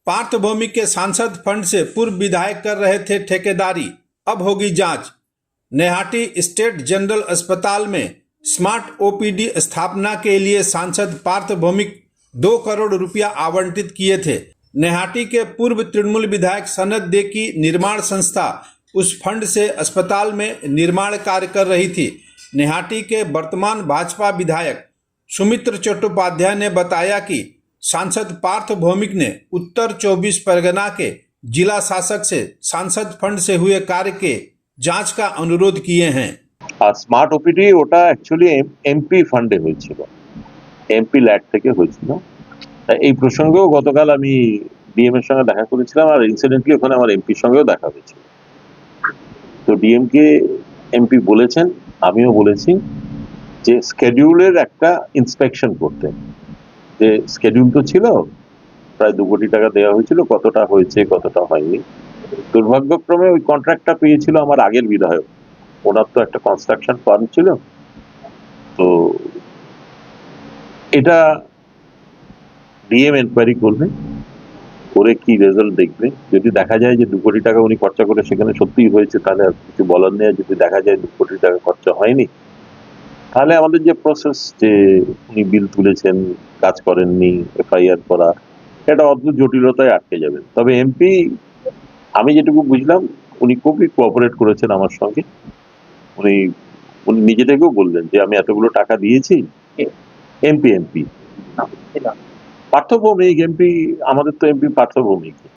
पार्थ भौमिक के सांसद फंड से पूर्व विधायक कर रहे थे ठेकेदारी, अब होगी जांच। नेहाटी स्टेट जनरल अस्पताल में स्मार्ट ओपीडी स्थापना के लिए सांसद पार्थ भौमिक 2 करोड़ रुपया आवंटित किए थे। नेहाटी के पूर्व तृणमूल विधायक सनत दे की निर्माण संस्था उस फंड से अस्पताल में निर्माण कार्य कर रही थी। नेहाटी के वर्तमान भाजपा विधायक सुमित्र चट्टोपाध्याय ने बताया कि सांसद पार्थ भौमिक ने उत्तर 24 परगना के जिला शासक से सांसद फंड से हुए कार्य के जांच का अनुरोध किए हैं। স্মার্ট ওপিডি ওটা অ্যাকচুয়ালি এমপি ফান্ডে হয়েছিল, এমপি ল্যাড থেকে হয়েছিল। এই প্রসঙ্গেও গতকাল আমি ডিএম এর সঙ্গে দেখা করেছিলাম, আর ইনসিডেন্টলি ওখানে আমার এমপির সঙ্গেও দেখা হয়েছিল। তো ডিএম কে এমপি বলেছেন, আমিও বলেছি যে স্কেডিউলের একটা ইন্সপেকশন করতে। যে স্কেডিউল তো ছিল, প্রায় 2 কোটি টাকা দেওয়া হয়েছিল, কতটা হয়েছে কতটা হয়নি। দুর্ভাগ্যক্রমে ওই কন্ট্রাক্টটা পেয়েছিল আমার আগের বিধায়ক, ওনার তো একটা কনস্ট্রাকশন ফার্ম ছিল। তো এটা ডিএম এনকোয়ারি করবে, করে কি রেজাল্ট দেখবে। যদি দেখা যায় যে 2 কোটি টাকা উনি খরচা করে সেখানে সত্যিই হয়েছে, তাহলে আর কিছু বলার নেই। যদি দেখা যায় 2 কোটি টাকা খরচা হয়নি, তাহলে আমাদের যে প্রসেস, যে উনি বিল তুলেছেন, কাজ করেননি, এফআইআর করা, এটা অদ্ভুত জটিলতায় আটকে যাবে। তবে এমপি, আমি যেটুকু বুঝলাম, উনি খুবই কোঅপারেট করেছেন আমার সঙ্গে। উনি নিজে থেকেও বললেন যে আমি এতগুলো টাকা দিয়েছি। এমপি পার্থ ভৌমিক, এমপি আমাদের তো এমপি পার্থ ভৌমিক।